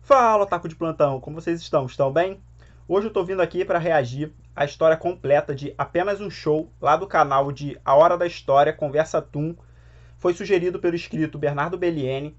Fala, otaku de plantão, como vocês estão? Estão bem? Hoje eu tô vindo aqui para reagir à história completa de Apenas um Show, lá do canal de A Hora da História, Conversa Toon. Foi sugerido pelo inscrito Bernardo Belliene.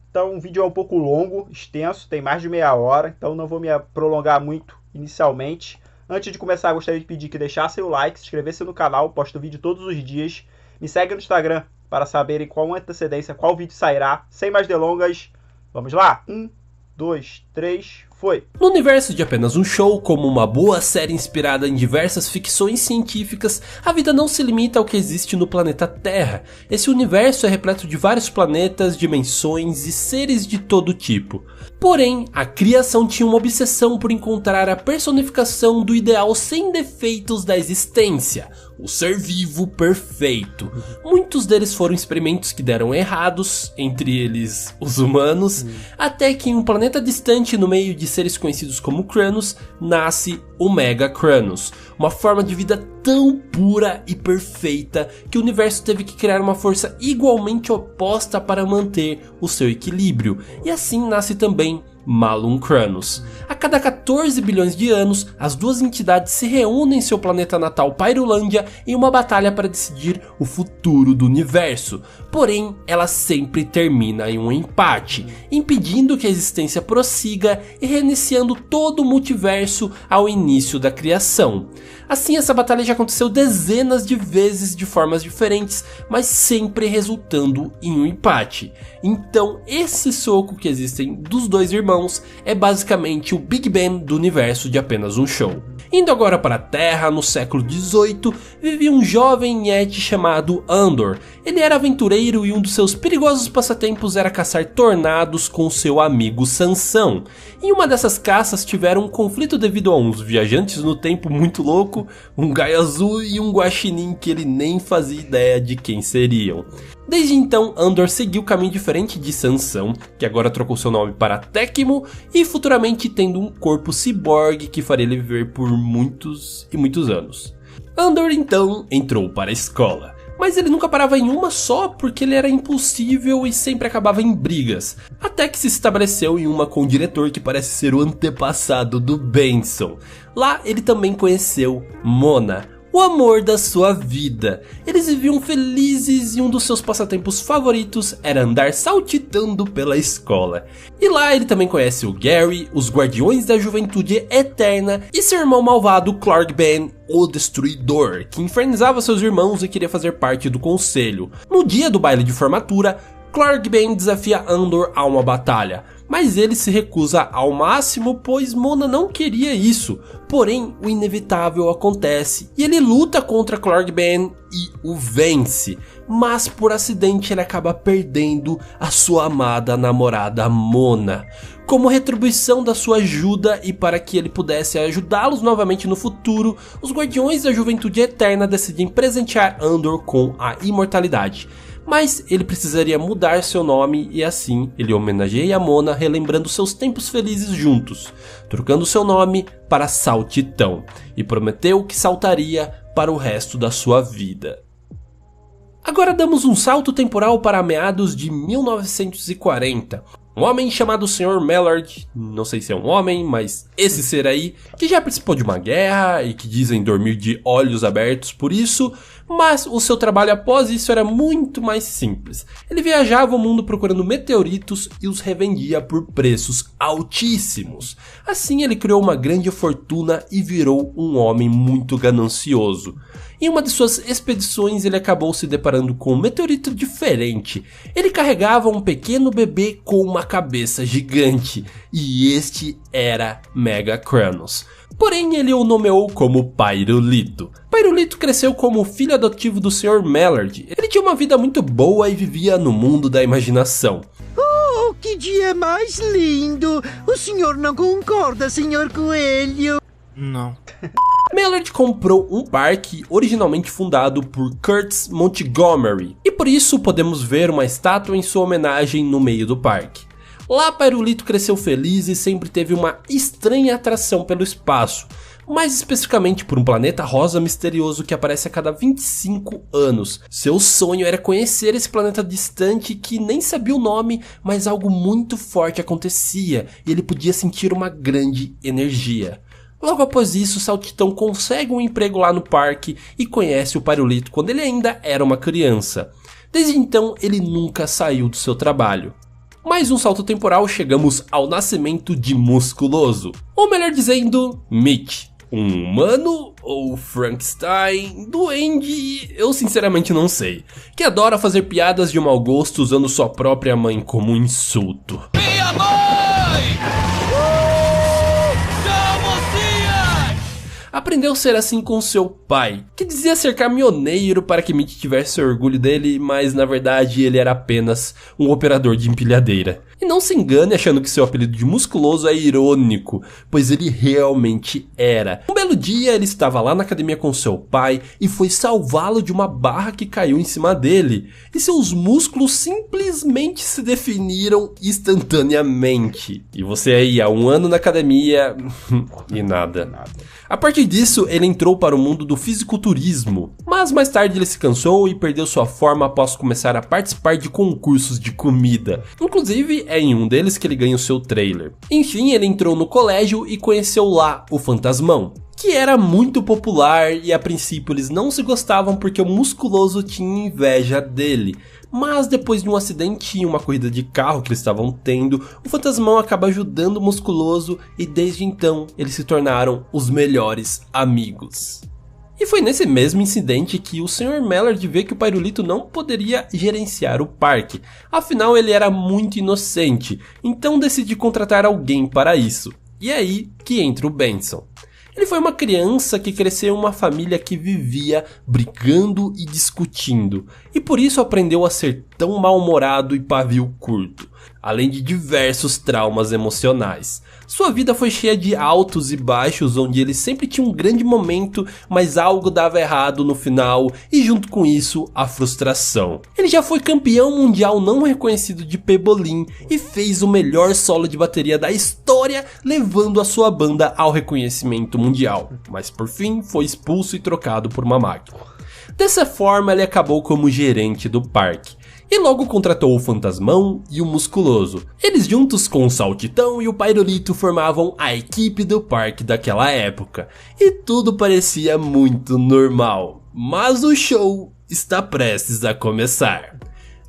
Então o vídeo é um pouco longo, extenso, tem mais de meia hora, então não vou me prolongar muito inicialmente. Antes de começar, gostaria de pedir que deixassem o like, se inscrevessem no canal, posto vídeo todos os dias. Me segue no Instagram para saberem qual antecedência, qual vídeo sairá. Sem mais delongas, vamos lá? 1, 2, 3, foi! No universo de Apenas um Show, como uma boa série inspirada em diversas ficções científicas, a vida não se limita ao que existe no planeta Terra. Esse universo é repleto de vários planetas, dimensões e seres de todo tipo. Porém, a criação tinha uma obsessão por encontrar a personificação do ideal sem defeitos da existência, o ser vivo perfeito. Muitos deles foram experimentos que deram errados, entre eles os humanos, até que em um planeta distante no meio de seres conhecidos como Cronos, nasce o Mega Cronos, uma forma de vida tão pura e perfeita que o universo teve que criar uma força igualmente oposta para manter o seu equilíbrio, e assim nasce também Malum Cronos. A cada 14 bilhões de anos, as duas entidades se reúnem em seu planeta natal Pyrulândia em uma batalha para decidir o futuro do universo. Porém, ela sempre termina em um empate, impedindo que a existência prossiga e reiniciando todo o multiverso ao início da criação. Assim, essa batalha já aconteceu dezenas de vezes de formas diferentes, mas sempre resultando em um empate. Então, esse soco que existem dos dois irmãos é basicamente o Big Bang do universo de Apenas um Show. Indo agora para a Terra, no século XVIII, vivia um jovem Yeti chamado Andor. Ele era aventureiro e um dos seus perigosos passatempos era caçar tornados com seu amigo Sansão. Em uma dessas caças tiveram um conflito devido a uns viajantes no tempo muito louco, um gaio azul e um guaxinim que ele nem fazia ideia de quem seriam. Desde então, Andor seguiu caminho diferente de Sansão, que agora trocou seu nome para Tecmo, e futuramente tendo um corpo ciborgue que faria ele viver por muitos e muitos anos. Andor então entrou para a escola, mas ele nunca parava em uma só porque ele era impulsivo e sempre acabava em brigas, até que se estabeleceu em uma com o diretor que parece ser o antepassado do Benson. Lá ele também conheceu Mona, o amor da sua vida. Eles viviam felizes e um dos seus passatempos favoritos era andar saltitando pela escola. E lá ele também conhece o Gary, os Guardiões da Juventude Eterna e seu irmão malvado Clark Ben, o Destruidor, que infernizava seus irmãos e queria fazer parte do conselho. No dia do baile de formatura, Clark Ben desafia Andor a uma batalha, mas ele se recusa ao máximo pois Mona não queria isso. Porém, o inevitável acontece e ele luta contra Clark Ben e o vence, mas por acidente ele acaba perdendo a sua amada namorada Mona. Como retribuição da sua ajuda e para que ele pudesse ajudá-los novamente no futuro, os Guardiões da Juventude Eterna decidem presentear Andor com a imortalidade. Mas ele precisaria mudar seu nome e assim ele homenageia a Mona relembrando seus tempos felizes juntos, trocando seu nome para Saltitão, e prometeu que saltaria para o resto da sua vida. Agora damos um salto temporal para meados de 1940. Um homem chamado Sr. Mallard, não sei se é um homem, mas esse ser aí, que já participou de uma guerra e que dizem dormir de olhos abertos por isso, mas o seu trabalho após isso era muito mais simples. Ele viajava o mundo procurando meteoritos e os revendia por preços altíssimos. Assim ele criou uma grande fortuna e virou um homem muito ganancioso. Em uma de suas expedições ele acabou se deparando com um meteorito diferente. Ele carregava um pequeno bebê com uma cabeça gigante, e este era Mega Cronos. Porém ele o nomeou como Pyrulito. Pyrulito cresceu como filho adotivo do Sr. Mallard. Ele tinha uma vida muito boa e vivia no mundo da imaginação. Oh, que dia mais lindo! O senhor não concorda, senhor Coelho? Não. Mallard comprou um parque originalmente fundado por Curtis Montgomery, e por isso podemos ver uma estátua em sua homenagem no meio do parque. Lá Pyrulito cresceu feliz e sempre teve uma estranha atração pelo espaço, mais especificamente por um planeta rosa misterioso que aparece a cada 25 anos. Seu sonho era conhecer esse planeta distante que nem sabia o nome, mas algo muito forte acontecia e ele podia sentir uma grande energia. Logo após isso, Saltitão consegue um emprego lá no parque e conhece o Pyrolito quando ele ainda era uma criança. Desde então, ele nunca saiu do seu trabalho. Mais um salto temporal, chegamos ao nascimento de Musculoso. Ou melhor dizendo, Mitch. Um humano ou Frankenstein, duende, eu sinceramente não sei. Que adora fazer piadas de mau gosto usando sua própria mãe como um insulto. Minha mãe! Aprendeu a ser assim com seu pai, que dizia ser caminhoneiro para que Mitch tivesse orgulho dele, mas na verdade ele era apenas um operador de empilhadeira. E não se engane achando que seu apelido de Musculoso é irônico, pois ele realmente era. Um belo dia ele estava lá na academia com seu pai e foi salvá-lo de uma barra que caiu em cima dele. E seus músculos simplesmente se definiram instantaneamente. E você aí há um ano na academia e nada. A partir disso, ele entrou para o mundo do fisiculturismo, mas mais tarde ele se cansou e perdeu sua forma após começar a participar de concursos de comida. Inclusive, é em um deles que ele ganha o seu trailer. Enfim, ele entrou no colégio e conheceu lá o Fantasmão, que era muito popular e a princípio eles não se gostavam porque o Musculoso tinha inveja dele. Mas depois de um acidente em uma corrida de carro que eles estavam tendo, o Fantasmão acaba ajudando o Musculoso e desde então eles se tornaram os melhores amigos. E foi nesse mesmo incidente que o Sr. Mallard vê que o Pyrolito não poderia gerenciar o parque, afinal ele era muito inocente, então decide contratar alguém para isso. E é aí que entra o Benson. Ele foi uma criança que cresceu em uma família que vivia brigando e discutindo, e por isso aprendeu a ser tão mal-humorado e pavio curto, além de diversos traumas emocionais. Sua vida foi cheia de altos e baixos, onde ele sempre tinha um grande momento, mas algo dava errado no final, e junto com isso, a frustração. Ele já foi campeão mundial não reconhecido de pebolim e fez o melhor solo de bateria da história, levando a sua banda ao reconhecimento mundial, mas por fim foi expulso e trocado por uma máquina. Dessa forma, ele acabou como gerente do parque. E logo contratou o Fantasmão e o Musculoso. Eles juntos com o Saltitão e o Pyrolito formavam a equipe do parque daquela época. E tudo parecia muito normal. Mas o show está prestes a começar.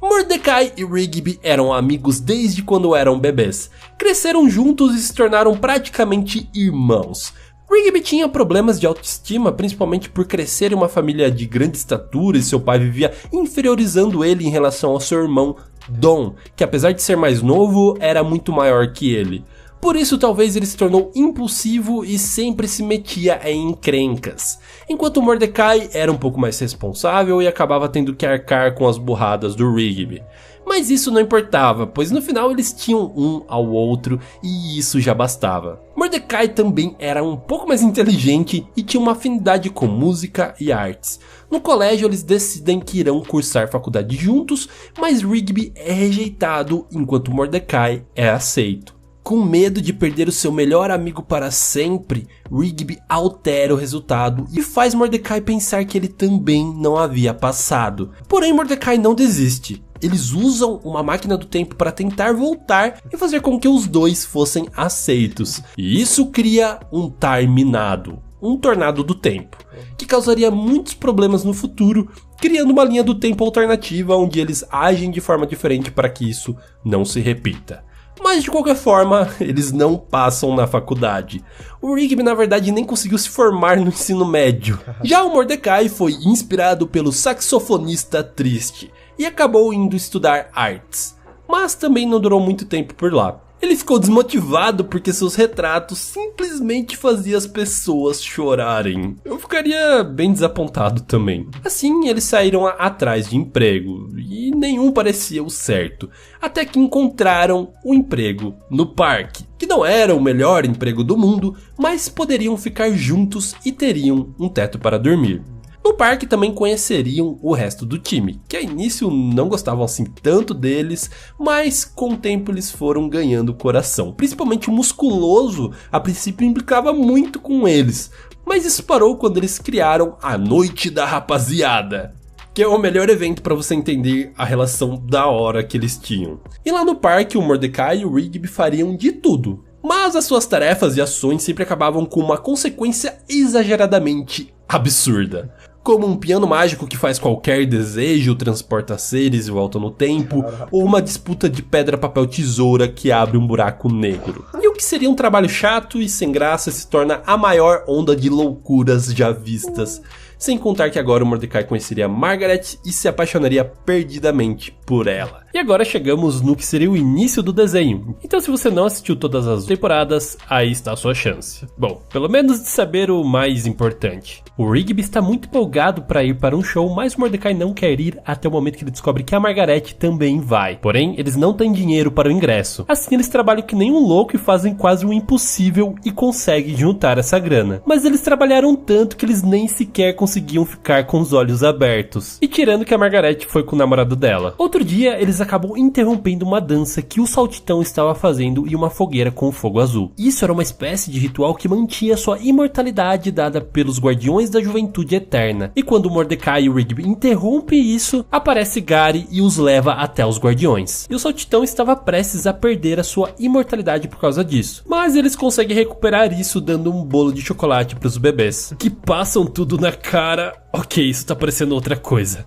Mordecai e Rigby eram amigos desde quando eram bebês. Cresceram juntos e se tornaram praticamente irmãos. Rigby tinha problemas de autoestima, principalmente por crescer em uma família de grande estatura e seu pai vivia inferiorizando ele em relação ao seu irmão Dom, que apesar de ser mais novo, era muito maior que ele. Por isso talvez ele se tornou impulsivo e sempre se metia em encrencas, enquanto Mordecai era um pouco mais responsável e acabava tendo que arcar com as burradas do Rigby. Mas isso não importava, pois no final eles tinham um ao outro e isso já bastava. Mordecai também era um pouco mais inteligente e tinha uma afinidade com música e artes. No colégio eles decidem que irão cursar faculdade juntos, mas Rigby é rejeitado enquanto Mordecai é aceito. Com medo de perder o seu melhor amigo para sempre, Rigby altera o resultado e faz Mordecai pensar que ele também não havia passado. Porém, Mordecai não desiste. Eles usam uma máquina do tempo para tentar voltar e fazer com que os dois fossem aceitos. E isso cria um Tarminado, um tornado do tempo, que causaria muitos problemas no futuro, criando uma linha do tempo alternativa onde eles agem de forma diferente para que isso não se repita. Mas de qualquer forma, eles não passam na faculdade. O Rigby na verdade nem conseguiu se formar no ensino médio. Já o Mordecai foi inspirado pelo saxofonista Triste e acabou indo estudar artes. Mas também não durou muito tempo por lá. Ele ficou desmotivado porque seus retratos simplesmente faziam as pessoas chorarem. Eu ficaria bem desapontado também. Assim, eles saíram atrás de emprego e nenhum parecia o certo. Até que encontraram um emprego no parque, que não era o melhor emprego do mundo, mas poderiam ficar juntos e teriam um teto para dormir. No parque também conheceriam o resto do time, que a início não gostavam assim tanto deles, mas com o tempo eles foram ganhando o coração. Principalmente o Musculoso, a princípio implicava muito com eles, mas isso parou quando eles criaram a Noite da Rapaziada, que é o melhor evento para você entender a relação da hora que eles tinham. E lá no parque o Mordecai e o Rigby fariam de tudo, mas as suas tarefas e ações sempre acabavam com uma consequência exageradamente absurda. Como um piano mágico que faz qualquer desejo, transporta seres e volta no tempo, ou uma disputa de pedra, papel, tesoura que abre um buraco negro. E o que seria um trabalho chato e sem graça se torna a maior onda de loucuras já vistas. Sem contar que agora o Mordecai conheceria Margaret e se apaixonaria perdidamente por ela. E agora chegamos no que seria o início do desenho. Então se você não assistiu todas as temporadas, aí está a sua chance. Bom, pelo menos de saber o mais importante. O Rigby está muito empolgado para ir para um show, mas o Mordecai não quer ir até o momento que ele descobre que a Margaret também vai. Porém, eles não têm dinheiro para o ingresso. Assim eles trabalham que nem um louco e fazem quase o impossível e conseguem juntar essa grana. Mas eles trabalharam tanto que eles nem sequer conseguiam ficar com os olhos abertos. E tirando que a Margaret foi com o namorado dela. Outro dia, eles acabam interrompendo uma dança que o Saltitão estava fazendo em uma fogueira com fogo azul. Isso era uma espécie de ritual que mantinha sua imortalidade dada pelos Guardiões da Juventude Eterna. E quando Mordecai e o Rigby interrompem isso, aparece Gary e os leva até os Guardiões. E o Saltitão estava prestes a perder a sua imortalidade por causa disso. Mas eles conseguem recuperar isso dando um bolo de chocolate para os bebês, que passam tudo na cara. Ok, isso tá parecendo outra coisa.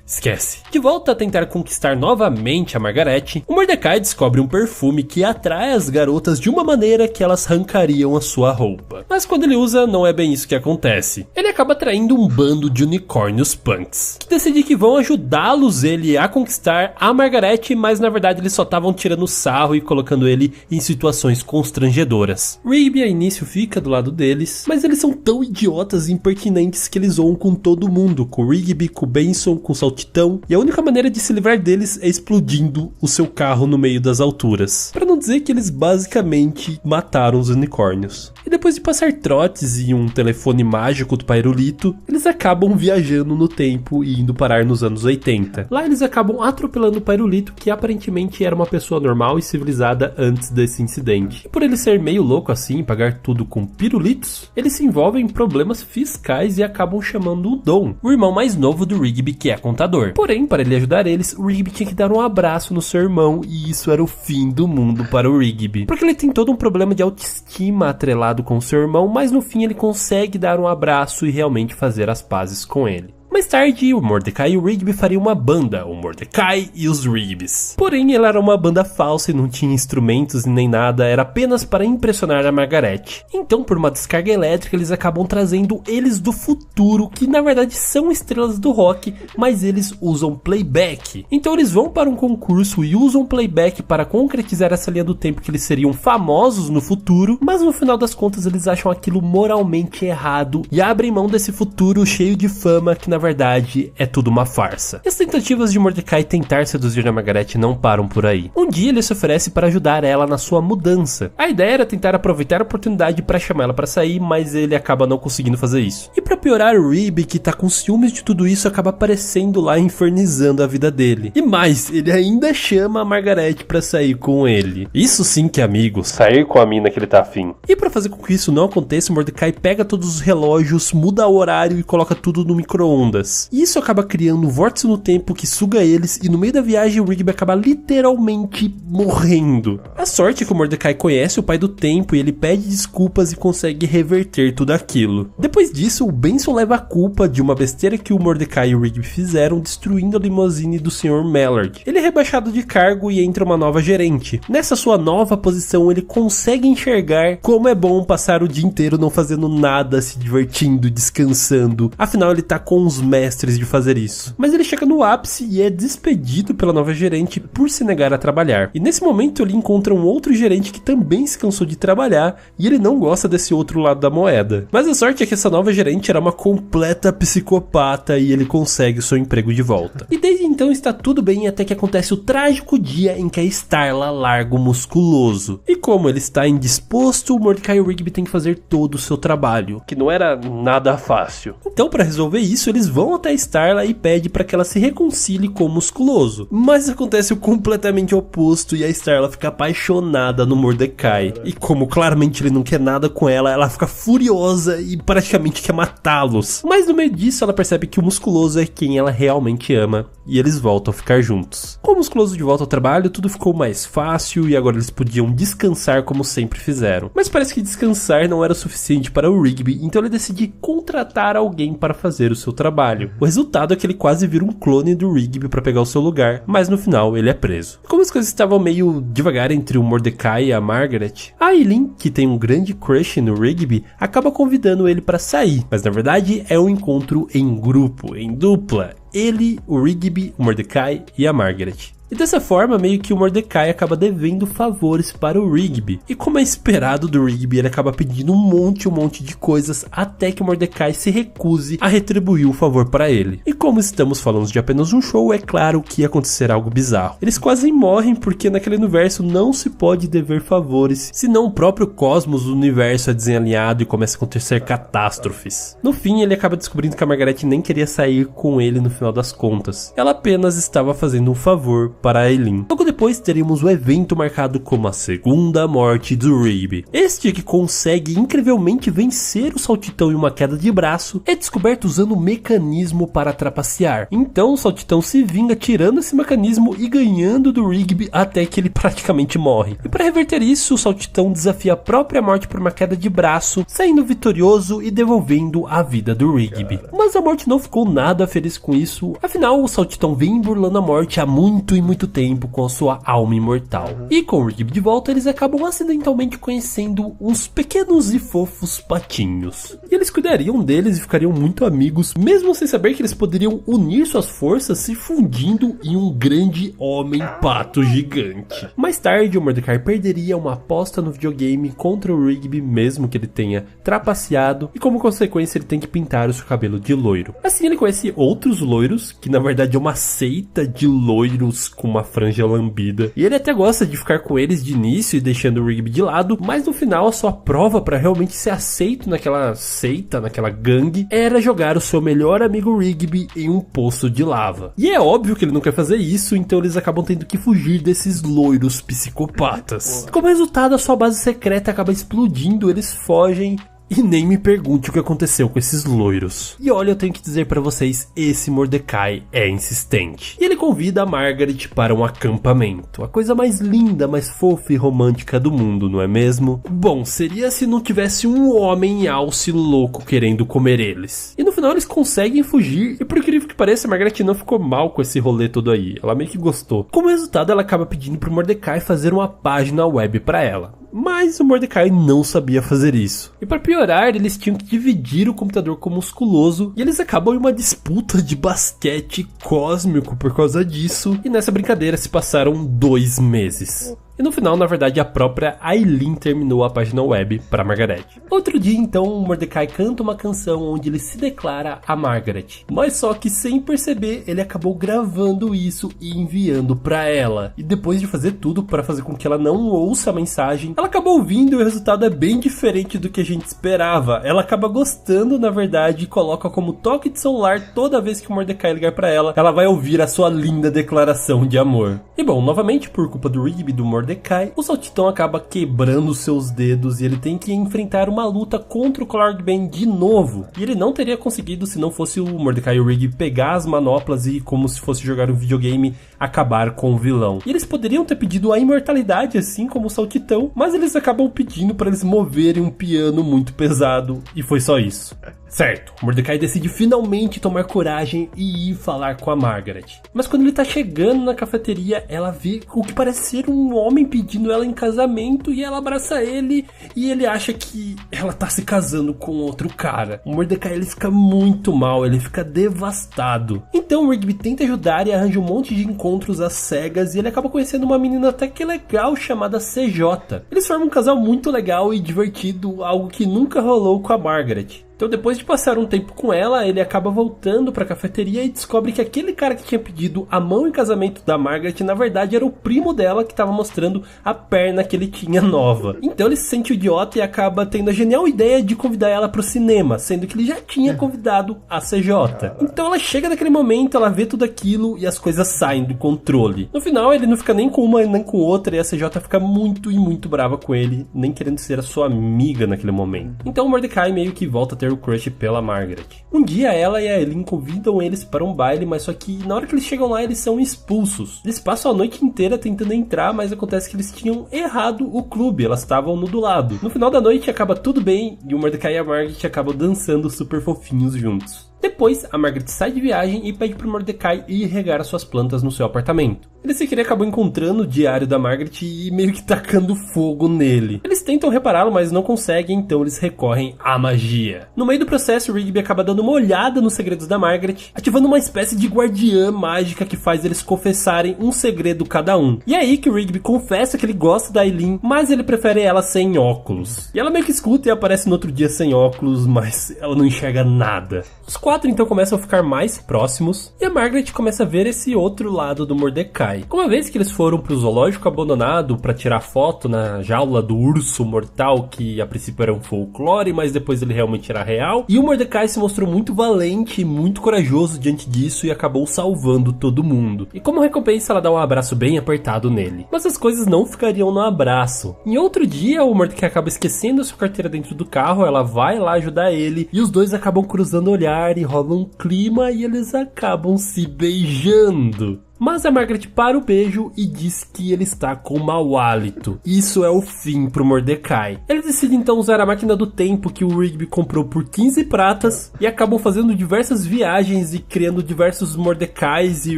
Esquece. De volta a tentar conquistar novamente a Margaret, o Mordecai descobre um perfume que atrai as garotas de uma maneira que elas arrancariam a sua roupa. Mas quando ele usa, não é bem isso que acontece. Ele acaba atraindo um bando de unicórnios punks, que decidem que vão ajudá-los ele a conquistar a Margaret, mas na verdade eles só estavam tirando sarro e colocando ele em situações constrangedoras. Rigby a início fica do lado deles, mas eles são tão idiotas e impertinentes que eles zoam com todo mundo, com o Rigby, com o Benson, com o Saltitão, e a única maneira de se livrar deles é explodindo o seu carro no meio das alturas. Para não dizer que eles basicamente mataram os unicórnios. E depois de passar trotes e um telefone mágico do Pairulito, eles acabam viajando no tempo e indo parar nos anos 80. Lá eles acabam atropelando o Pairulito, que aparentemente era uma pessoa normal e civilizada antes desse incidente. E por ele ser meio louco assim e pagar tudo com pirulitos, eles se envolvem em problemas fiscais e acabam chamando o Dom, o irmão mais novo do Rigby, que é contador. Porém, para ele ajudar eles, o Rigby tinha que dar um abraço no seu irmão, e isso era o fim do mundo para o Rigby. Porque ele tem todo um problema de autoestima atrelado com seu irmão, mas no fim ele consegue dar um abraço e realmente fazer as pazes com ele. Mais tarde, o Mordecai e o Rigby fariam uma banda, o Mordecai e os Rigbys. Porém, ela era uma banda falsa e não tinha instrumentos nem nada, era apenas para impressionar a Margaret. Então, por uma descarga elétrica, eles acabam trazendo eles do futuro, que na verdade são estrelas do rock, mas eles usam playback. Então eles vão para um concurso e usam playback para concretizar essa linha do tempo que eles seriam famosos no futuro, mas no final das contas eles acham aquilo moralmente errado e abrem mão desse futuro cheio de fama que na verdade é tudo uma farsa. E as tentativas de Mordecai tentar seduzir a Margaret não param por aí. Um dia ele se oferece para ajudar ela na sua mudança. A ideia era tentar aproveitar a oportunidade para chamar ela para sair, mas ele acaba não conseguindo fazer isso. E para piorar, o Rigby, que tá com ciúmes de tudo isso, acaba aparecendo lá infernizando a vida dele. E mais, ele ainda chama a Margaret para sair com ele. Isso sim que é amigo, sair com a mina que ele tá afim. E para fazer com que isso não aconteça, Mordecai pega todos os relógios, muda o horário e coloca tudo no micro-ondas. E isso acaba criando um vórtice no tempo que suga eles, e no meio da viagem o Rigby acaba literalmente morrendo. A sorte é que o Mordecai conhece o pai do tempo e ele pede desculpas e consegue reverter tudo aquilo. Depois disso, o Benson leva a culpa de uma besteira que o Mordecai e o Rigby fizeram, destruindo a limusine do Sr. Mallard. Ele é rebaixado de cargo e entra uma nova gerente. Nessa sua nova posição, ele consegue enxergar como é bom passar o dia inteiro não fazendo nada, se divertindo, descansando. Afinal, ele tá com os mestres de fazer isso. Mas ele chega no ápice e é despedido pela nova gerente por se negar a trabalhar. E nesse momento ele encontra um outro gerente que também se cansou de trabalhar e ele não gosta desse outro lado da moeda. Mas a sorte é que essa nova gerente era uma completa psicopata e ele consegue o seu emprego de volta. E desde então está tudo bem até que acontece o trágico dia em que a Starla larga o musculoso. E como ele está indisposto, o Mordecai e o Rigby têm que fazer todo o seu trabalho, que não era nada fácil. Então, para resolver isso, eles vão até a Starla e pedem para que ela se reconcilie com o musculoso. Mas acontece o completamente oposto e a Starla fica apaixonada no Mordecai. E como claramente ele não quer nada com ela, ela fica furiosa e praticamente quer matá-los. Mas no meio disso, ela percebe que o musculoso é quem ela realmente ama e eles voltam a ficar juntos. Com o musculoso de volta ao trabalho, tudo ficou mais fácil e agora eles podiam descansar como sempre fizeram. Mas parece que descansar não era o suficiente para o Rigby, então ele decide contratar alguém para fazer o seu trabalho. O resultado é que ele quase vira um clone do Rigby para pegar o seu lugar, mas no final ele é preso. Como as coisas estavam meio devagar entre o Mordecai e a Margaret, a Aileen, que tem um grande crush no Rigby, acaba convidando ele para sair, mas na verdade é um encontro em grupo, em dupla. Ele, o Rigby, o Mordecai e a Margaret. E dessa forma, meio que o Mordecai acaba devendo favores para o Rigby. E como é esperado do Rigby, ele acaba pedindo um monte de coisas até que o Mordecai se recuse a retribuir o favor para ele. E como estamos falando de apenas um show, é claro que ia acontecer algo bizarro. Eles quase morrem porque naquele universo não se pode dever favores, senão o próprio cosmos do universo é desalinhado e começa a acontecer catástrofes. No fim, ele acaba descobrindo que a Margaret nem queria sair com ele no final das contas. Ela apenas estava fazendo um favor para a Aileen. Logo depois teremos o evento marcado como a segunda morte do Rigby. Este que consegue incrivelmente vencer o Saltitão em uma queda de braço é descoberto usando um mecanismo para trapacear. Então o Saltitão se vinga tirando esse mecanismo e ganhando do Rigby até que ele praticamente morre. E para reverter isso, o Saltitão desafia a própria morte por uma queda de braço, saindo vitorioso e devolvendo a vida do Rigby. Mas a morte não ficou nada feliz com isso, afinal o Saltitão vem burlando a morte há muito tempo com a sua alma imortal. E com o Rigby de volta, eles acabam acidentalmente conhecendo uns pequenos e fofos patinhos. E eles cuidariam deles e ficariam muito amigos, mesmo sem saber que eles poderiam unir suas forças se fundindo em um grande homem pato gigante. Mais tarde, o Mordecai perderia uma aposta no videogame contra o Rigby, mesmo que ele tenha trapaceado, e como consequência ele tem que pintar o seu cabelo de loiro. Assim ele conhece outros loiros, que na verdade é uma seita de loiros com uma franja lambida. E ele até gosta de ficar com eles de início e deixando o Rigby de lado, mas no final a sua prova para realmente ser aceito naquela seita, naquela gangue, era jogar o seu melhor amigo Rigby em um poço de lava. E é óbvio que ele não quer fazer isso, então eles acabam tendo que fugir desses loiros psicopatas. Como resultado, a sua base secreta acaba explodindo, eles fogem. E nem me pergunte o que aconteceu com esses loiros. E olha, eu tenho que dizer pra vocês, esse Mordecai é insistente. E ele convida a Margaret para um acampamento. A coisa mais linda, mais fofa e romântica do mundo, não é mesmo? Bom, seria se não tivesse um homem em alce louco querendo comer eles. E no final eles conseguem fugir. E por incrível que pareça, a Margaret não ficou mal com esse rolê todo aí. Ela meio que gostou. Como resultado, ela acaba pedindo pro Mordecai fazer uma página web pra ela. Mas o Mordecai não sabia fazer isso. E para piorar, eles tinham que dividir o computador com o musculoso. E eles acabam em uma disputa de basquete cósmico por causa disso. E nessa brincadeira se passaram 2 meses. E no final, na verdade, a própria Aileen terminou a página web para Margaret. Outro dia, então, o Mordecai canta uma canção onde ele se declara a Margaret. Mas só que sem perceber, ele acabou gravando isso e enviando para ela. E depois de fazer tudo para fazer com que ela não ouça a mensagem, ela acabou ouvindo e o resultado é bem diferente do que a gente esperava. Ela acaba gostando, na verdade, e coloca como toque de celular toda vez que o Mordecai ligar para ela, ela vai ouvir a sua linda declaração de amor. E bom, novamente, por culpa do Rigby e do Mordecai, o Saltitão acaba quebrando seus dedos e ele tem que enfrentar uma luta contra o Clark Bane de novo. E ele não teria conseguido se não fosse o Mordecai e o Rigby pegar as manoplas e, como se fosse jogar um videogame, acabar com o vilão. E eles poderiam ter pedido a imortalidade, assim como o Saltitão, mas eles acabam pedindo para eles moverem um piano muito pesado, e foi só isso. Certo, Mordecai decide finalmente tomar coragem e ir falar com a Margaret. Mas quando ele tá chegando na cafeteria, ela vê o que parece ser um homem pedindo ela em casamento e ela abraça ele e ele acha que ela tá se casando com outro cara. O Mordecai ele fica muito mal, ele fica devastado. Então o Rigby tenta ajudar e arranja um monte de encontros às cegas e ele acaba conhecendo uma menina até que legal chamada CJ. Eles formam um casal muito legal e divertido, algo que nunca rolou com a Margaret. Então depois de passar um tempo com ela, ele acaba voltando pra cafeteria e descobre que aquele cara que tinha pedido a mão em casamento da Margaret, na verdade era o primo dela que tava mostrando a perna que ele tinha nova. Então ele se sente idiota e acaba tendo a genial ideia de convidar ela pro cinema, sendo que ele já tinha convidado a CJ. Então ela chega naquele momento, ela vê tudo aquilo e as coisas saem do controle. No final ele não fica nem com uma nem com outra e a CJ fica muito e muito brava com ele, nem querendo ser a sua amiga naquele momento. Então o Mordecai meio que volta a ter o crush pela Margaret. Um dia ela e a Eileen convidam eles para um baile, mas só que na hora que eles chegam lá eles são expulsos. Eles passam a noite inteira tentando entrar, mas acontece que eles tinham errado o clube, elas estavam no do lado. No final da noite acaba tudo bem e o Mordecai e a Margaret acabam dançando super fofinhos juntos. Depois, a Margaret sai de viagem e pede pro Mordecai ir regar as suas plantas no seu apartamento. Ele sem querer acabou encontrando o diário da Margaret e meio que tacando fogo nele. Eles tentam repará-lo, mas não conseguem, então eles recorrem à magia. No meio do processo, o Rigby acaba dando uma olhada nos segredos da Margaret, ativando uma espécie de guardiã mágica que faz eles confessarem um segredo cada um. E é aí que o Rigby confessa que ele gosta da Eileen, mas ele prefere ela sem óculos. E ela meio que escuta e aparece no outro dia sem óculos, mas ela não enxerga nada. Os quatro então começam a ficar mais próximos e a Margaret começa a ver esse outro lado do Mordecai. Uma vez que eles foram pro zoológico abandonado para tirar foto na jaula do urso mortal, que a princípio era um folclore, mas depois ele realmente era real, e o Mordecai se mostrou muito valente e muito corajoso diante disso e acabou salvando todo mundo. E como recompensa ela dá um abraço bem apertado nele. Mas as coisas não ficariam no abraço. Em outro dia o Mordecai acaba esquecendo a sua carteira dentro do carro, ela vai lá ajudar ele e os dois acabam cruzando o olhar e rola um clima e eles acabam se beijando. Mas a Margaret para o beijo e diz que ele está com mau hálito. Isso é o fim pro Mordecai. Ele decide então usar a máquina do tempo que o Rigby comprou por 15 pratas e acabam fazendo diversas viagens e criando diversos Mordecais e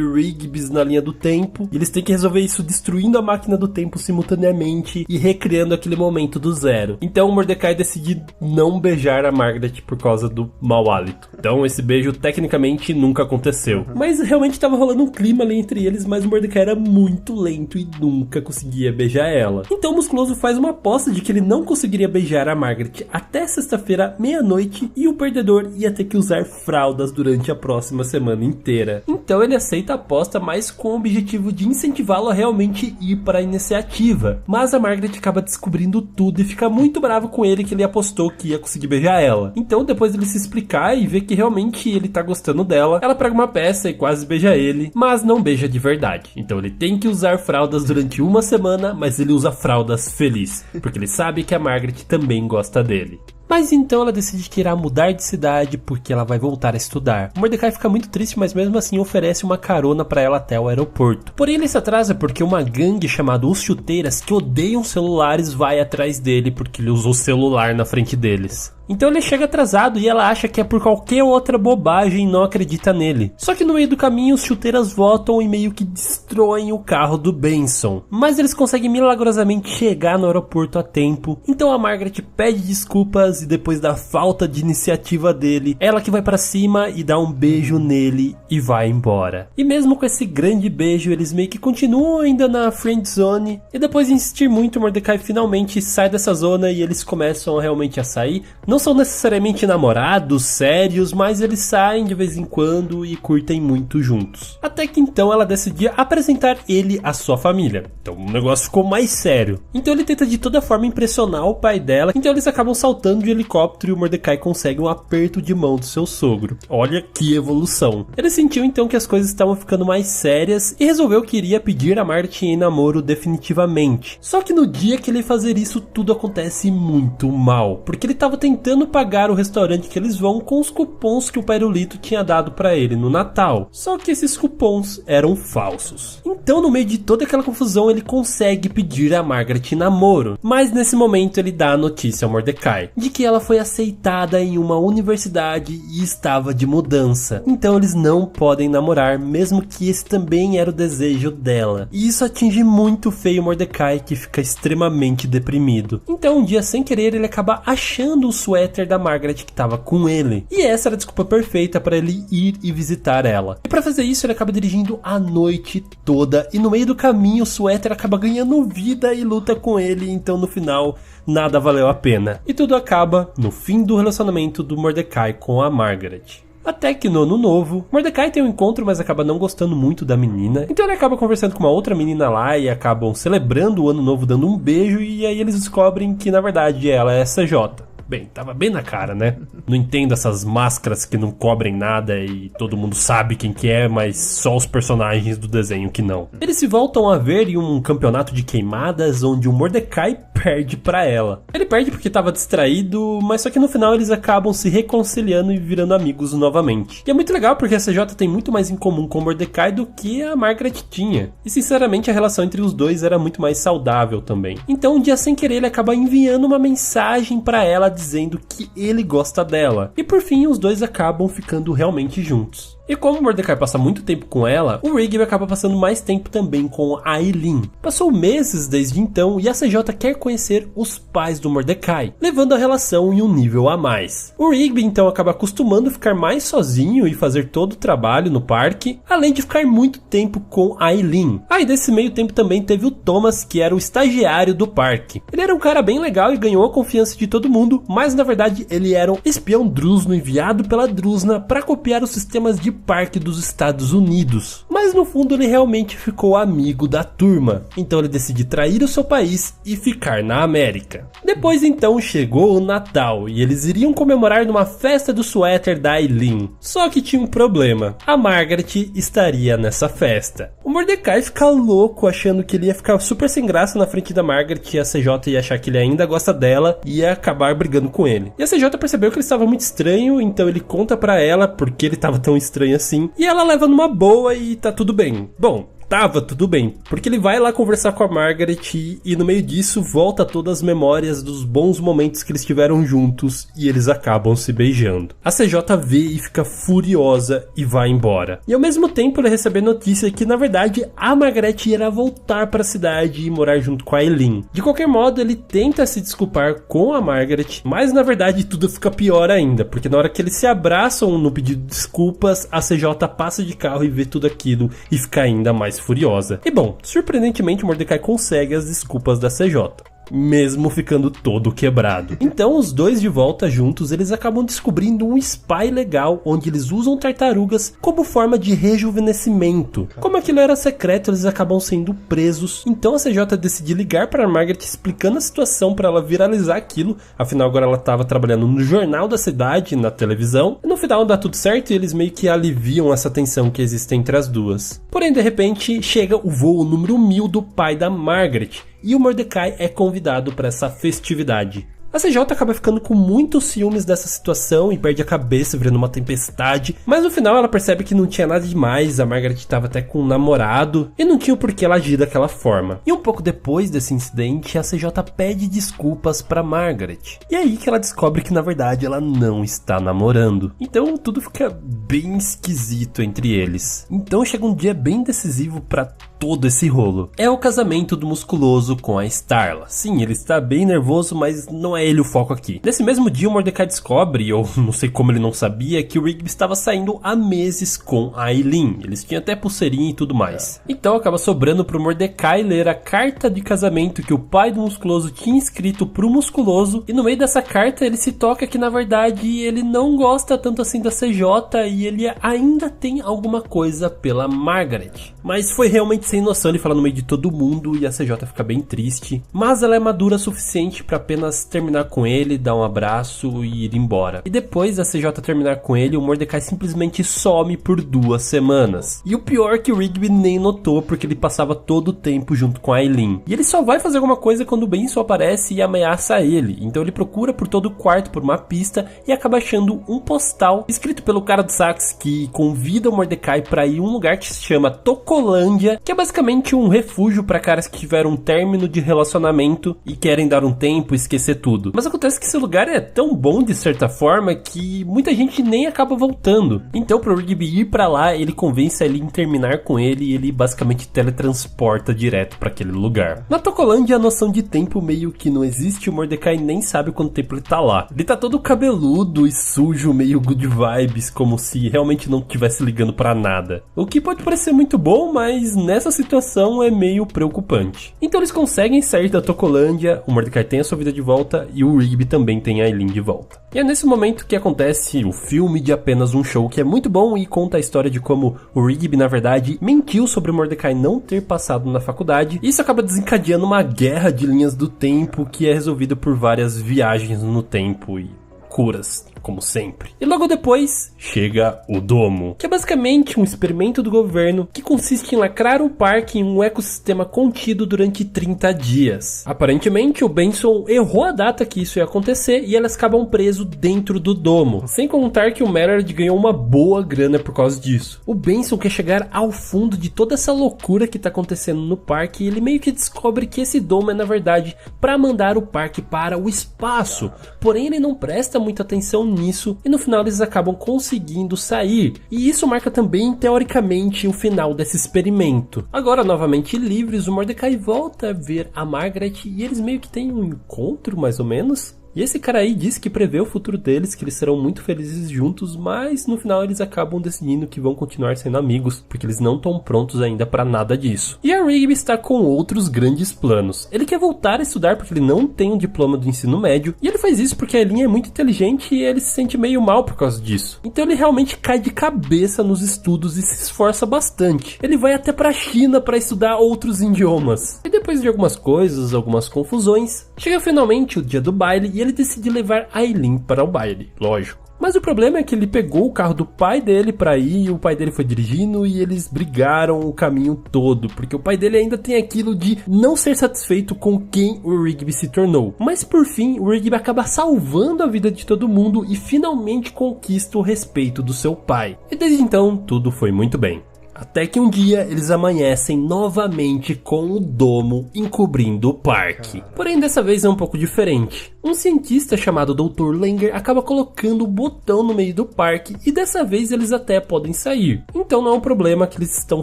Rigbys na linha do tempo. E eles têm que resolver isso destruindo a máquina do tempo simultaneamente e recriando aquele momento do zero. Então o Mordecai decide não beijar a Margaret por causa do mau hálito. Então esse beijo tecnicamente nunca aconteceu. Mas realmente estava rolando um clima ali entre eles, mas o Mordecai era muito lento e nunca conseguia beijar ela. Então o Musculoso faz uma aposta de que ele não conseguiria beijar a Margaret até sexta-feira, meia-noite, e o perdedor ia ter que usar fraldas durante a próxima semana inteira. Então ele aceita a aposta, mas com o objetivo de incentivá-lo a realmente ir para a iniciativa. Mas a Margaret acaba descobrindo tudo e fica muito bravo com ele que ele apostou que ia conseguir beijar ela. Então depois ele se explicar e ver que realmente ele tá gostando dela, ela prega uma peça e quase beija ele, mas não beija de verdade. Então ele tem que usar fraldas durante uma semana, mas ele usa fraldas feliz, porque ele sabe que a Margaret também gosta dele. Mas então ela decide que irá mudar de cidade porque ela vai voltar a estudar. O Mordecai fica muito triste, mas mesmo assim oferece uma carona para ela até o aeroporto. Porém ele se atrasa porque uma gangue chamada Os Chuteiras, que odeiam celulares, vai atrás dele porque ele usou celular na frente deles. Então ele chega atrasado e ela acha que é por qualquer outra bobagem e não acredita nele. Só que no meio do caminho os chuteiras voltam e meio que destroem o carro do Benson. Mas eles conseguem milagrosamente chegar no aeroporto a tempo. Então a Margaret pede desculpas e depois da falta de iniciativa dele, ela que vai pra cima e dá um beijo nele e vai embora. E mesmo com esse grande beijo, eles meio que continuam ainda na friend zone. E depois de insistir muito, o Mordecai finalmente sai dessa zona e eles começam realmente a sair. Não são necessariamente namorados, sérios, mas eles saem de vez em quando e curtem muito juntos. Até que então ela decidia apresentar ele à sua família. Então o negócio ficou mais sério. Então ele tenta de toda forma impressionar o pai dela. Então eles acabam saltando de helicóptero e o Mordecai consegue um aperto de mão do seu sogro. Olha que evolução. Ele sentiu então que as coisas estavam ficando mais sérias e resolveu que iria pedir a Margaret em namoro definitivamente. Só que no dia que ele fazer isso, tudo acontece muito mal. Porque ele estava tentando pagar o restaurante que eles vão com os cupons que o Pairulito tinha dado pra ele no Natal. Só que esses cupons eram falsos. Então no meio de toda aquela confusão ele consegue pedir a Margaret em namoro. Mas nesse momento ele dá a notícia ao Mordecai de que ela foi aceitada em uma universidade e estava de mudança. Então eles não podem namorar, mesmo que esse também era o desejo dela. E isso atinge muito feio Mordecai, que fica extremamente deprimido. Então um dia, sem querer, ele acaba achando o suéter da Margaret que estava com ele. E essa era a desculpa perfeita para ele ir e visitar ela. E para fazer isso ele acaba dirigindo a noite toda, e no meio do caminho o suéter acaba ganhando vida e luta com ele. Então no final nada valeu a pena. E tudo acaba no fim do relacionamento do Mordecai com a Margaret. Até que no ano novo, Mordecai tem um encontro, mas acaba não gostando muito da menina. Então ele acaba conversando com uma outra menina lá e acabam celebrando o ano novo dando um beijo. E aí eles descobrem que na verdade ela é CJ. Bem, tava bem na cara, né? Não entendo essas máscaras que não cobrem nada e todo mundo sabe quem que é, mas só os personagens do desenho que não. Eles se voltam a ver em um campeonato de queimadas onde o Mordecai perde pra ela. Ele perde porque tava distraído, mas só que no final eles acabam se reconciliando e virando amigos novamente. E é muito legal porque a CJ tem muito mais em comum com o Mordecai do que a Margaret tinha. E sinceramente a relação entre os dois era muito mais saudável também. Então um dia sem querer ele acaba enviando uma mensagem pra ela dizendo que ele gosta dela. E por fim os dois acabam ficando realmente juntos. E como o Mordecai passa muito tempo com ela, o Rigby acaba passando mais tempo também com a Eileen. Passou meses desde então e a CJ quer conhecer os pais do Mordecai, levando a relação em um nível a mais. O Rigby então acaba acostumando a ficar mais sozinho e fazer todo o trabalho no parque, além de ficar muito tempo com a Eileen. Aí desse meio tempo também teve o Thomas, que era o estagiário do parque. Ele era um cara bem legal e ganhou a confiança de todo mundo, mas na verdade ele era um espião drusno enviado pela Drusna para copiar os sistemas de parque dos Estados Unidos. Mas no fundo ele realmente ficou amigo da turma. Então ele decide trair o seu país e ficar na América. Depois então chegou o Natal e eles iriam comemorar numa festa do suéter da Eileen. Só que tinha um problema. A Margaret estaria nessa festa. O Mordecai fica louco achando que ele ia ficar super sem graça na frente da Margaret e a CJ ia achar que ele ainda gosta dela e ia acabar brigando com ele. E a CJ percebeu que ele estava muito estranho, então ele conta pra ela porque ele estava tão estranho assim, e ela leva numa boa e tá tudo bem. Bom, tava tudo bem, porque ele vai lá conversar com a Margaret e no meio disso volta todas as memórias dos bons momentos que eles tiveram juntos e eles acabam se beijando. A CJ vê e fica furiosa e vai embora. E ao mesmo tempo ele recebe a notícia que na verdade a Margaret irá voltar para a cidade e morar junto com a Eileen. De qualquer modo ele tenta se desculpar com a Margaret, mas na verdade tudo fica pior ainda, porque na hora que eles se abraçam no pedido de desculpas, a CJ passa de carro e vê tudo aquilo e fica ainda mais furiosa. E bom, surpreendentemente Mordecai consegue as desculpas da CJ, mesmo ficando todo quebrado. Então os dois de volta juntos, eles acabam descobrindo um spa legal onde eles usam tartarugas como forma de rejuvenescimento. Como aquilo era secreto, eles acabam sendo presos. Então a CJ decide ligar para a Margaret explicando a situação para ela viralizar aquilo. Afinal agora ela estava trabalhando no jornal da cidade, na televisão. E no final dá tudo certo e eles meio que aliviam essa tensão que existe entre as duas. Porém de repente chega o voo número 1000 do pai da Margaret e o Mordecai é convidado para essa festividade. A CJ acaba ficando com muitos ciúmes dessa situação e perde a cabeça virando uma tempestade, mas no final ela percebe que não tinha nada demais, a Margaret estava até com um namorado e não tinha o porquê ela agir daquela forma. E um pouco depois desse incidente, a CJ pede desculpas para Margaret. E é aí que ela descobre que na verdade ela não está namorando. Então tudo fica bem esquisito entre eles. Então chega um dia bem decisivo para todo esse rolo. É o casamento do Musculoso com a Starla. Sim, ele está bem nervoso, mas não é ele o foco aqui. Nesse mesmo dia o Mordecai descobre, ou não sei como ele não sabia, que o Rigby estava saindo há meses com a Eileen. Eles tinham até pulseirinha e tudo mais. Então acaba sobrando pro Mordecai ler a carta de casamento que o pai do Musculoso tinha escrito pro Musculoso, e no meio dessa carta ele se toca que na verdade ele não gosta tanto assim da CJ e ele ainda tem alguma coisa pela Margaret. Mas foi realmente sem noção ele falar no meio de todo mundo e a CJ fica bem triste, mas ela é madura o suficiente para apenas terminar com ele, dar um abraço e ir embora. E depois da CJ terminar com ele, o Mordecai simplesmente some por 2 semanas. E o pior é que o Rigby nem notou, porque ele passava todo o tempo junto com a Eileen. E ele só vai fazer alguma coisa quando o Benson aparece e ameaça ele. Então ele procura por todo o quarto por uma pista e acaba achando um postal escrito pelo cara do sax que convida o Mordecai para ir a um lugar que se chama Tocolândia, que é basicamente um refúgio para caras que tiveram um término de relacionamento e querem dar um tempo e esquecer tudo. tudo. Mas acontece que esse lugar é tão bom de certa forma que muita gente nem acaba voltando. Então pro Rigby ir pra lá, ele convence a Eileen terminar com ele e ele basicamente teletransporta direto pra aquele lugar. Na Tocolândia a noção de tempo meio que não existe, o Mordecai nem sabe quanto tempo ele tá lá. Ele tá todo cabeludo e sujo, meio good vibes, como se realmente não estivesse ligando pra nada. O que pode parecer muito bom, mas nessa situação é meio preocupante. Então eles conseguem sair da Tocolândia, o Mordecai tem a sua vida de volta e o Rigby também tem a Eileen de volta. E é nesse momento que acontece o filme de Apenas um Show, que é muito bom e conta a história de como o Rigby, na verdade, mentiu sobre o Mordecai não ter passado na faculdade. Isso acaba desencadeando uma guerra de linhas do tempo que é resolvida por várias viagens no tempo e curas, como sempre. E logo depois chega o Domo, que é basicamente um experimento do governo que consiste em lacrar o parque em um ecossistema contido durante 30 dias. Aparentemente o Benson errou a data que isso ia acontecer e elas acabam presos dentro do domo, sem contar que o Mallard ganhou uma boa grana por causa disso. O Benson quer chegar ao fundo de toda essa loucura que tá acontecendo no parque e ele meio que descobre que esse domo é na verdade para mandar o parque para o espaço, porém ele não presta muita atenção nisso e no final eles acabam conseguindo sair, e isso marca também teoricamente o final desse experimento. Agora novamente livres, o Mordecai volta a ver a Margaret e eles meio que têm um encontro mais ou menos. E esse cara aí diz que prevê o futuro deles, que eles serão muito felizes juntos, mas no final eles acabam decidindo que vão continuar sendo amigos, porque eles não estão prontos ainda pra nada disso. E a Rigby está com outros grandes planos. Ele quer voltar a estudar porque ele não tem um diploma do ensino médio, e ele faz isso porque a Eileen é muito inteligente e ele se sente meio mal por causa disso. Então ele realmente cai de cabeça nos estudos e se esforça bastante. Ele vai até pra China para estudar outros idiomas. E depois de algumas coisas, algumas confusões, chega finalmente o dia do baile e ele decide levar a Eileen para o baile, lógico. Mas o problema é que ele pegou o carro do pai dele pra ir, e o pai dele foi dirigindo e eles brigaram o caminho todo, porque o pai dele ainda tem aquilo de não ser satisfeito com quem o Rigby se tornou. Mas por fim, o Rigby acaba salvando a vida de todo mundo e finalmente conquista o respeito do seu pai. E desde então, tudo foi muito bem. Até que um dia eles amanhecem novamente com o domo encobrindo o parque. Porém dessa vez é um pouco diferente. Um cientista chamado Dr. Langer acaba colocando o botão no meio do parque e dessa vez eles até podem sair. Então não é um problema que eles estão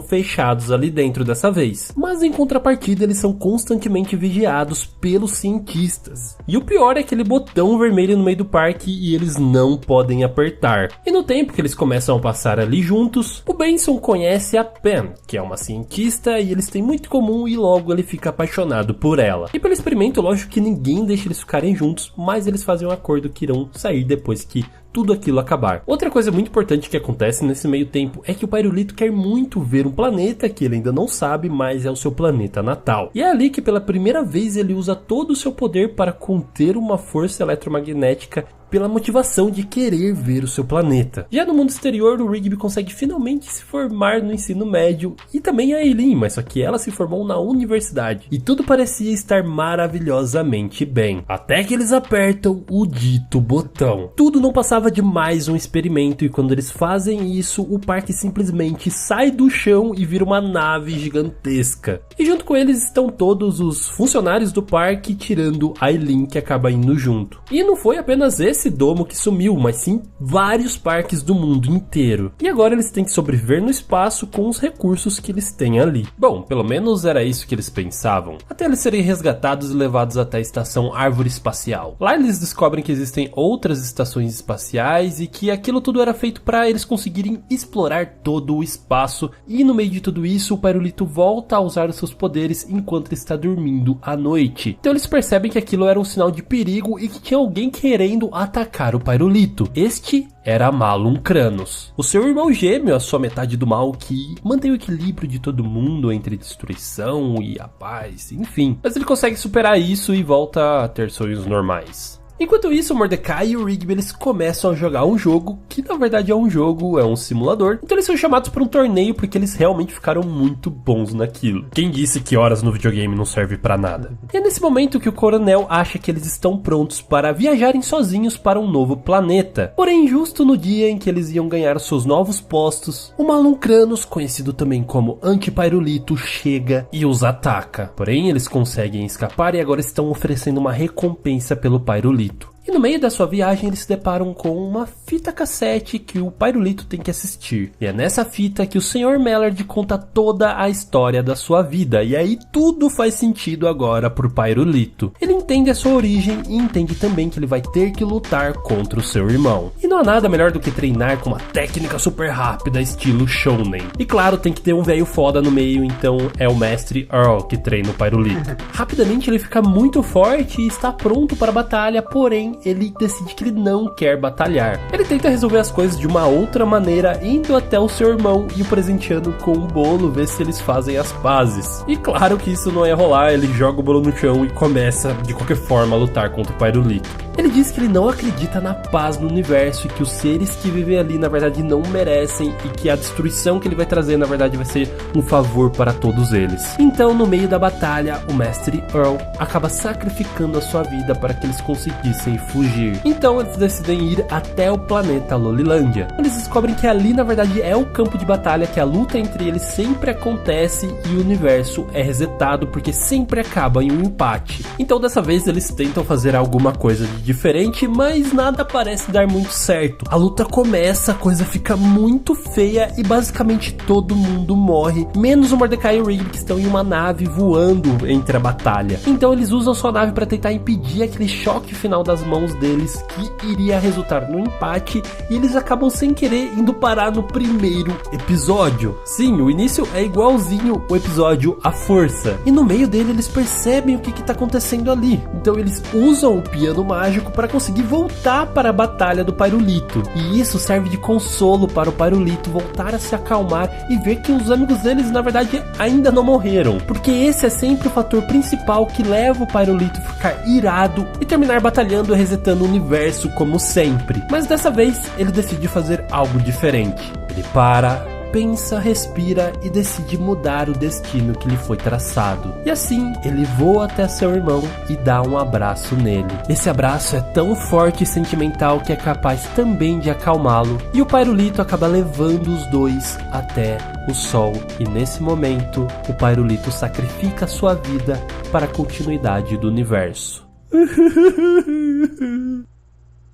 fechados ali dentro dessa vez. Mas em contrapartida eles são constantemente vigiados pelos cientistas. E o pior é aquele botão vermelho no meio do parque e eles não podem apertar. E no tempo que eles começam a passar ali juntos, o Benson conhece a Pen, que é uma cientista e eles têm muito em comum e logo ele fica apaixonado por ela. E pelo experimento, lógico que ninguém deixa eles ficarem juntos, mas eles fazem um acordo que irão sair depois que tudo aquilo acabar. Outra coisa muito importante que acontece nesse meio tempo é que o Pyrolito quer muito ver um planeta que ele ainda não sabe, mas é o seu planeta natal. E é ali que pela primeira vez ele usa todo o seu poder para conter uma força eletromagnética pela motivação de querer ver o seu planeta. Já no mundo exterior, o Rigby consegue finalmente se formar no ensino médio e também a Eileen, mas só que ela se formou na universidade. E tudo parecia estar maravilhosamente bem. Até que eles apertam o dito botão. Tudo não passava de mais um experimento e quando eles fazem isso, o parque simplesmente sai do chão e vira uma nave gigantesca. E junto com eles estão todos os funcionários do parque, tirando a Eileen que acaba indo junto. E não foi apenas esse domo que sumiu, mas sim vários parques do mundo inteiro. E agora eles têm que sobreviver no espaço com os recursos que eles têm ali. Bom, pelo menos era isso que eles pensavam. Até eles serem resgatados e levados até a estação Árvore Espacial. Lá eles descobrem que existem outras estações espaciais e que aquilo tudo era feito para eles conseguirem explorar todo o espaço. E no meio de tudo isso, o Pyrolito volta a usar os seus poderes enquanto ele está dormindo à noite. Então eles percebem que aquilo era um sinal de perigo e que tinha alguém querendo atacar o Pyrolito. Este era Malum Kranos, o seu irmão gêmeo, a sua metade do mal, que mantém o equilíbrio de todo mundo entre destruição e a paz, enfim. Mas ele consegue superar isso e volta a ter sonhos normais. Enquanto isso, o Mordecai e o Rigby eles começam a jogar um jogo, que na verdade é um jogo, é um simulador. Então eles são chamados para um torneio porque eles realmente ficaram muito bons naquilo. Quem disse que horas no videogame não serve para nada? E é nesse momento que o coronel acha que eles estão prontos para viajarem sozinhos para um novo planeta. Porém, justo no dia em que eles iam ganhar seus novos postos, o Malum Kranos, conhecido também como Antipyrolito, chega e os ataca. Porém, eles conseguem escapar e agora estão oferecendo uma recompensa pelo Pyrolito. E no meio da sua viagem eles se deparam com uma fita cassete que o Pyrolito tem que assistir. E é nessa fita que o Sr. Mallard conta toda a história da sua vida. E aí tudo faz sentido agora pro Pyrolito. Ele entende a sua origem e entende também que ele vai ter que lutar contra o seu irmão. E não há nada melhor do que treinar com uma técnica super rápida estilo Shounen. E claro, tem que ter um velho foda no meio, então é o mestre Earl que treina o Pyrolito. Rapidamente ele fica muito forte e está pronto para a batalha, porém ele decide que ele não quer batalhar. Ele tenta resolver as coisas de uma outra maneira, indo até o seu irmão e o presenteando com um bolo, ver se eles fazem as pazes. E claro que isso não ia rolar, ele joga o bolo no chão e começa de qualquer forma a lutar contra o Pyrolito. Ele diz que ele não acredita na paz no universo e que os seres que vivem ali na verdade não merecem e que a destruição que ele vai trazer na verdade vai ser um favor para todos eles. Então, no meio da batalha, o mestre Earl acaba sacrificando a sua vida para que eles conseguissem fugir. Então eles decidem ir até o planeta Lolilândia. Eles descobrem que ali na verdade é o campo de batalha, que a luta entre eles sempre acontece e o universo é resetado porque sempre acaba em um empate. Então dessa vez eles tentam fazer alguma coisa de diferente, mas nada parece dar muito certo. A luta começa, a coisa fica muito feia e basicamente todo mundo morre, menos o Mordecai e o Rigby, que estão em uma nave voando entre a batalha. Então eles usam sua nave para tentar impedir aquele choque final das mãos deles que iria resultar no empate, e eles acabam sem querer indo parar no primeiro episódio. Sim, o início é igualzinho o episódio A Força, e no meio dele eles percebem o que está acontecendo ali. Então eles usam o piano mágico para conseguir voltar para a batalha do Pyrolito, e isso serve de consolo para o Pyrolito voltar a se acalmar e ver que os amigos deles na verdade ainda não morreram, porque esse é sempre o fator principal que leva o Pyrolito a ficar irado e terminar batalhando e resetando o universo como sempre. Mas dessa vez ele decide fazer algo diferente. Ele para, pensa, respira e decide mudar o destino que lhe foi traçado. E assim, ele voa até seu irmão e dá um abraço nele. Esse abraço é tão forte e sentimental que é capaz também de acalmá-lo, e o Pyrolito acaba levando os dois até o sol. E nesse momento, o Pyrolito sacrifica sua vida para a continuidade do universo.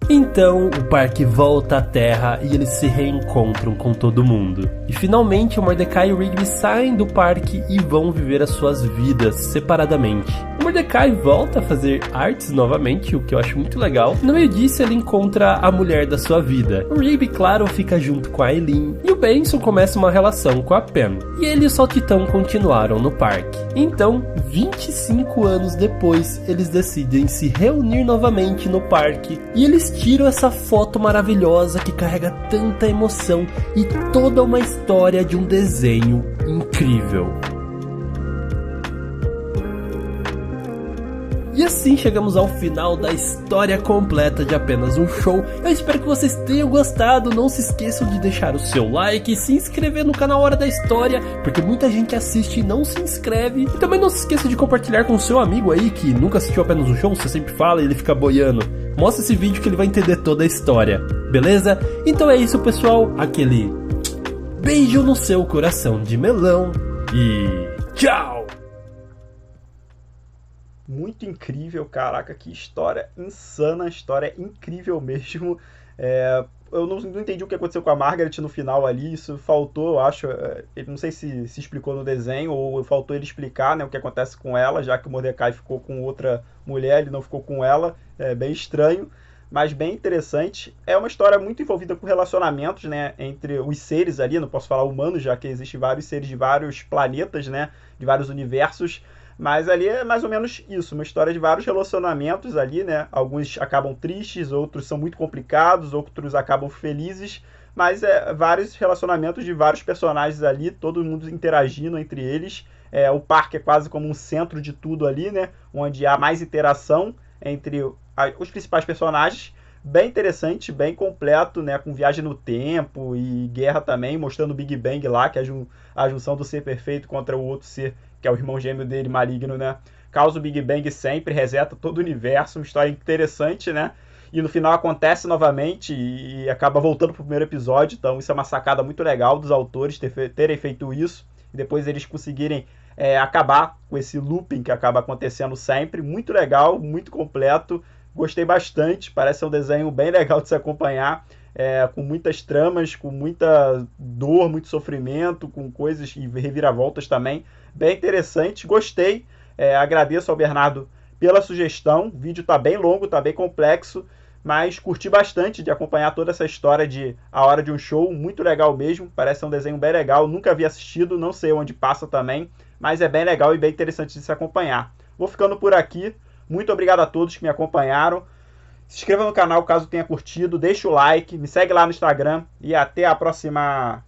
Então o parque volta à Terra e eles se reencontram com todo mundo. E finalmente o Mordecai e o Rigby saem do parque e vão viver as suas vidas separadamente. O Mordecai volta a fazer artes novamente, o que eu acho muito legal. No meio disso ele encontra a mulher da sua vida. O Rigby, claro, fica junto com a Eileen. E o Benson começa uma relação com a Pam. E ele e o Saltitão continuaram no parque. Então, 25 anos depois, eles decidem se reunir novamente no parque. E eles tiram essa foto maravilhosa que carrega tanta emoção e toda uma história de um desenho incrível. E assim chegamos ao final da história completa de Apenas um Show. Eu espero que vocês tenham gostado. Não se esqueçam de deixar o seu like e se inscrever no canal Hora da História, porque muita gente assiste e não se inscreve. E também não se esqueça de compartilhar com o seu amigo aí que nunca assistiu Apenas um Show. Você sempre fala e ele fica boiando. Mostra esse vídeo que ele vai entender toda a história, beleza? Então é isso, pessoal. Aquele beijo no seu coração de melão e tchau! Muito incrível, caraca, que história insana, história incrível mesmo. Eu não entendi o que aconteceu com a Margaret no final ali, isso faltou, eu acho, não sei se explicou no desenho ou faltou ele explicar, né, o que acontece com ela, já que o Mordecai ficou com outra mulher, ele não ficou com ela, é bem estranho, mas bem interessante. É uma história muito envolvida com relacionamentos, né, entre os seres ali, não posso falar humanos, já que existem vários seres de vários planetas, né, de vários universos. Mas ali é mais ou menos isso, uma história de vários relacionamentos ali, né? Alguns acabam tristes, outros são muito complicados, outros acabam felizes, mas vários relacionamentos de vários personagens ali, todo mundo interagindo entre eles. O parque é quase como um centro de tudo ali, né? Onde há mais interação entre os principais personagens. Bem interessante, bem completo, né? Com viagem no tempo e guerra também, mostrando o Big Bang lá, que é a junção do ser perfeito contra o outro ser, que é o irmão gêmeo dele, maligno, né? Causa o Big Bang sempre, reseta todo o universo, uma história interessante, né? E no final acontece novamente e acaba voltando pro primeiro episódio, então isso é uma sacada muito legal dos autores terem feito isso, e depois eles conseguirem acabar com esse looping que acaba acontecendo sempre. Muito legal, muito completo. Gostei bastante, parece ser um desenho bem legal de se acompanhar, com muitas tramas, com muita dor, muito sofrimento, com coisas e reviravoltas também, bem interessante, gostei. Agradeço ao Bernardo pela sugestão, o vídeo está bem longo, está bem complexo, mas curti bastante de acompanhar toda essa história de A Hora de um Show, muito legal mesmo, parece ser um desenho bem legal, nunca havia assistido, não sei onde passa também, mas é bem legal e bem interessante de se acompanhar. Vou ficando por aqui. Muito obrigado a todos que me acompanharam. Se inscreva no canal caso tenha curtido, deixa o like, me segue lá no Instagram e até a próxima